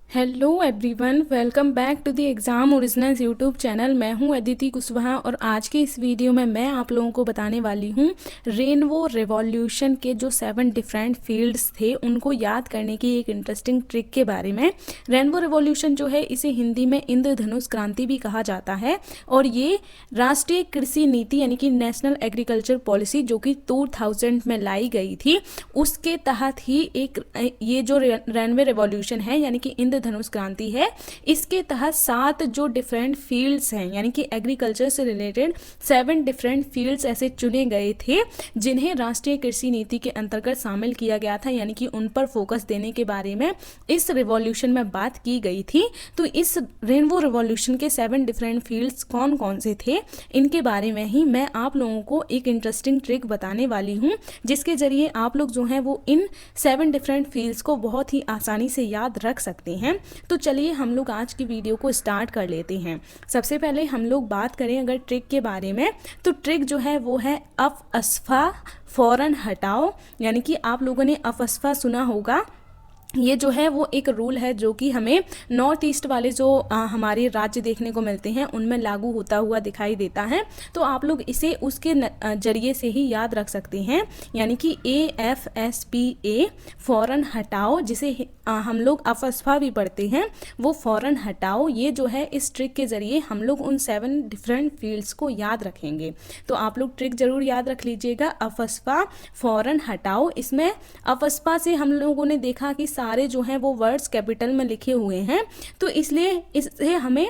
Hello everyone, welcome back to the exam originals YouTube channel. मैं हूं अदिति कुशवाहा और आज के इस वीडियो में मैं आप लोगों को बताने वाली हूं रेनबो रेवोल्यूशन के जो 7 डिफरेंट फील्ड्स थे उनको याद करने की एक इंटरेस्टिंग ट्रिक के बारे में। रेनबो रेवोल्यूशन जो है इसे हिंदी में इंद्रधनुष क्रांति भी कहा जाता है और ये राष्ट्रीय कृषि नीति यानी कि नेशनल एग्रीकल्चर पॉलिसी जो कि 2000 में लाई गई थी उसके तहत ही एक ये जो रेनबो रेवोल्यूशन है यानी कि धनुष क्रांति है, इसके तहत 7 जो डिफरेंट फील्ड्स हैं यानी कि एग्रीकल्चर से रिलेटेड 7 डिफरेंट फील्ड्स ऐसे चुने गए थे जिन्हें राष्ट्रीय कृषि नीति के अंतर्गत शामिल किया गया था, यानी कि उन पर फोकस देने के बारे में इस रिवॉल्यूशन में बात की गई थी। तो इस रेनबो रिवॉल्यूशन के 7 डिफरेंट फील्ड्स कौन कौन से थे इनके बारे में ही मैं आप लोगों को एक इंटरेस्टिंग ट्रिक बताने वाली हूँ, जिसके जरिए आप लोग जो हैं वो इन 7 डिफरेंट फील्ड्स को बहुत ही आसानी से याद रख सकते हैं। तो चलिए हम लोग आज की वीडियो को स्टार्ट कर लेते हैं। सबसे पहले हम लोग बात करें अगर ट्रिक के बारे में, तो ट्रिक जो है वो है अफस्फा फौरन हटाओ। यानी कि आप लोगों ने अफस्फा सुना होगा, ये जो है वो एक रूल है जो कि हमें नॉर्थ ईस्ट वाले जो हमारे राज्य देखने को मिलते हैं उनमें लागू होता हुआ दिखाई देता है। तो आप लोग इसे उसके जरिए से ही याद रख सकते हैं, यानी कि AFSPA फौरन हटाओ, जिसे हम लोग अफस्फा भी पढ़ते हैं, वो फौरन हटाओ। ये जो है इस ट्रिक के ज़रिए हम लोग उन 7 डिफरेंट फील्ड्स को याद रखेंगे। तो आप लोग ट्रिक ज़रूर याद रख लीजिएगा, अफस्फा फौरन हटाओ। इसमें अफस्फा से हम लोगों ने देखा कि सारे जो हैं वो वर्ड्स कैपिटल में लिखे हुए हैं, तो इसलिए इससे हमें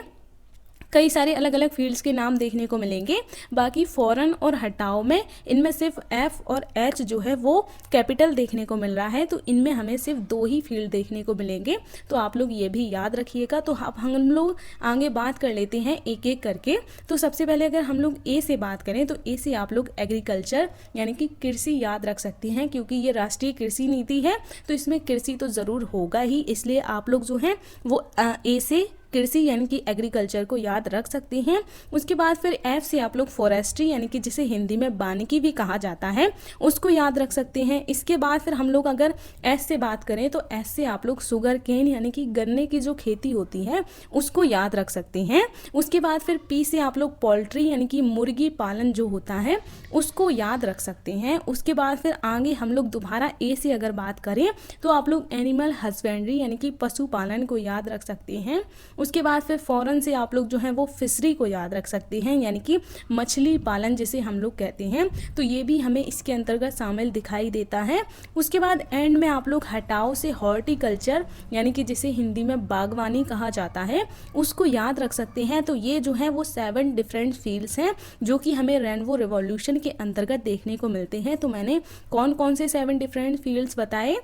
कई सारे अलग अलग फील्ड्स के नाम देखने को मिलेंगे। बाकी फौरन और हटाओ में इनमें सिर्फ F और H जो है वो कैपिटल देखने को मिल रहा है, तो इनमें हमें सिर्फ 2 ही फील्ड देखने को मिलेंगे। तो आप लोग ये भी याद रखिएगा। तो अब हम लोग आगे बात कर लेते हैं एक एक करके। तो सबसे पहले अगर हम लोग A से बात करें तो A से आप लोग एग्रीकल्चर यानी कि कृषि याद रख सकते हैं, क्योंकि ये राष्ट्रीय कृषि नीति है तो इसमें कृषि तो ज़रूर होगा ही, इसलिए आप लोग जो हैं वो A से कृषि यानी कि एग्रीकल्चर को याद रख सकते हैं। उसके बाद फिर F से आप लोग फॉरेस्ट्री यानी कि जिसे हिंदी में वानिकी भी कहा जाता है उसको याद रख सकते हैं। इसके बाद फिर हम लोग अगर S से बात करें तो S से आप लोग शुगर केन यानी कि गन्ने की जो खेती होती है उसको याद रख सकते हैं। उसके बाद फिर P से आप लोग पोल्ट्री यानी कि मुर्गी पालन जो होता है उसको याद रख सकते हैं। उसके बाद फिर आगे हम लोग दोबारा A से अगर बात करें तो आप लोग एनिमल हस्बेंड्री यानी कि पशुपालन को याद रख सकते हैं। उसके बाद फिर फौरन से आप लोग जो हैं वो फिशरी को याद रख सकते हैं, यानी कि मछली पालन जिसे हम लोग कहते हैं, तो ये भी हमें इसके अंतर्गत शामिल दिखाई देता है। उसके बाद एंड में आप लोग हटाओ से हॉर्टिकल्चर यानी कि जिसे हिंदी में बागवानी कहा जाता है उसको याद रख सकते हैं। तो ये जो है वो 7 डिफरेंट फील्ड्स हैं जो कि हमें रेनबो रिवॉल्यूशन के अंतर्गत देखने को मिलते हैं। तो मैंने कौन कौन से 7 डिफरेंट फील्ड्स बताए,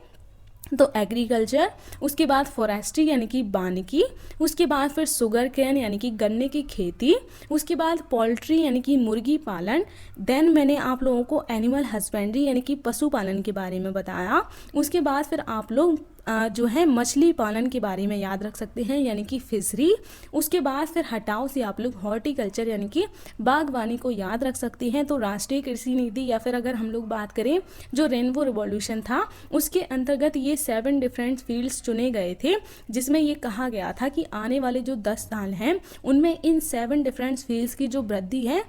तो एग्रीकल्चर, उसके बाद फॉरेस्ट्री यानी कि वानिकी, उसके बाद फिर शुगर केन यानी कि गन्ने की खेती, उसके बाद पोल्ट्री यानी कि मुर्गी पालन, देन मैंने आप लोगों को एनिमल हस्बेंड्री यानी कि पशुपालन के बारे में बताया। उसके बाद फिर आप लोग जो है मछली पालन के बारे में याद रख सकते हैं यानी कि फिशरी। उसके बाद फिर हटाओ से आप लोग हॉर्टिकल्चर यानी कि बागवानी को याद रख सकते हैं। तो राष्ट्रीय कृषि नीति या फिर अगर हम लोग बात करें जो रेनबो रिवॉल्यूशन था उसके अंतर्गत ये 7 डिफरेंट फील्ड्स चुने गए थे, जिसमें ये कहा गया था कि आने वाले जो 10 साल हैं उनमें इन 7 डिफरेंट फील्ड्स की जो वृद्धि है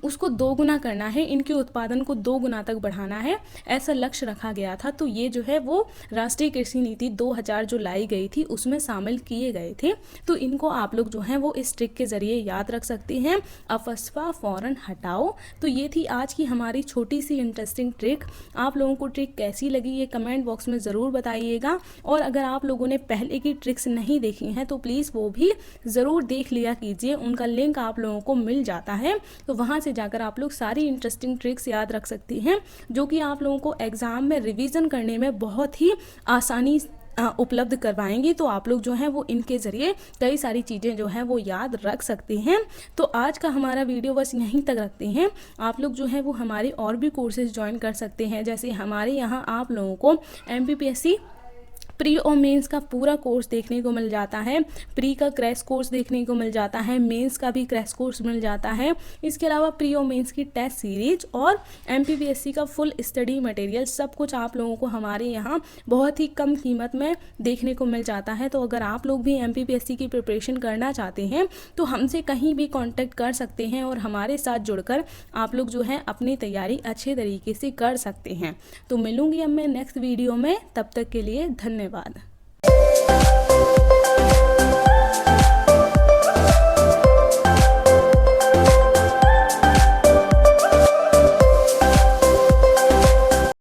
उसको 2 गुना करना है, इनके उत्पादन को 2 गुना तक बढ़ाना है, ऐसा लक्ष्य रखा गया था। तो ये जो है वो राष्ट्रीय कृषि नीति 2000 जो लाई गई थी उसमें शामिल किए गए थे। तो इनको आप लोग जो हैं वो इस ट्रिक के ज़रिए याद रख सकते हैं, अफस्फा फौरन हटाओ। तो ये थी आज की हमारी छोटी सी इंटरेस्टिंग ट्रिक। आप लोगों को ट्रिक कैसी लगी ये कमेंट बॉक्स में ज़रूर बताइएगा, और अगर आप लोगों ने पहले की ट्रिक्स नहीं देखी हैं तो प्लीज़ वो भी ज़रूर देख लिया कीजिए, उनका लिंक आप लोगों को मिल जाता है। तो वहाँ से जाकर आप लोग सारी इंटरेस्टिंग ट्रिक्स याद रख सकते हैं जो कि आप लोगों को एग्ज़ाम में रिवीजन करने में बहुत ही आसानी उपलब्ध करवाएंगी। तो आप लोग जो हैं वो इनके ज़रिए कई सारी चीज़ें जो हैं वो याद रख सकते हैं। तो आज का हमारा वीडियो बस यहीं तक रखते हैं। आप लोग जो हैं वो हमारे और भी कोर्सेज ज्वाइन कर सकते हैं, जैसे हमारे यहाँ आप लोगों को MPPSC प्री और मेंस का पूरा कोर्स देखने को मिल जाता है। प्री का क्रैश कोर्स देखने को मिल जाता है, मेंस का भी क्रैश कोर्स मिल जाता है। इसके अलावा प्री और मेंस की टेस्ट सीरीज और एमपीपीएससी का फुल स्टडी मटेरियल सब कुछ आप लोगों को हमारे यहाँ बहुत ही कम कीमत में देखने को मिल जाता है। तो अगर आप लोग भी एमपीपीएससी की प्रिपरेशन करना चाहते हैं तो हमसे कहीं भी कांटेक्ट कर सकते हैं और हमारे साथ जुड़कर आप लोग जो है अपनी तैयारी अच्छे तरीके से कर सकते हैं। तो मिलूंगी अब मैं नेक्स्ट वीडियो में, तब तक के लिए धन्यवाद।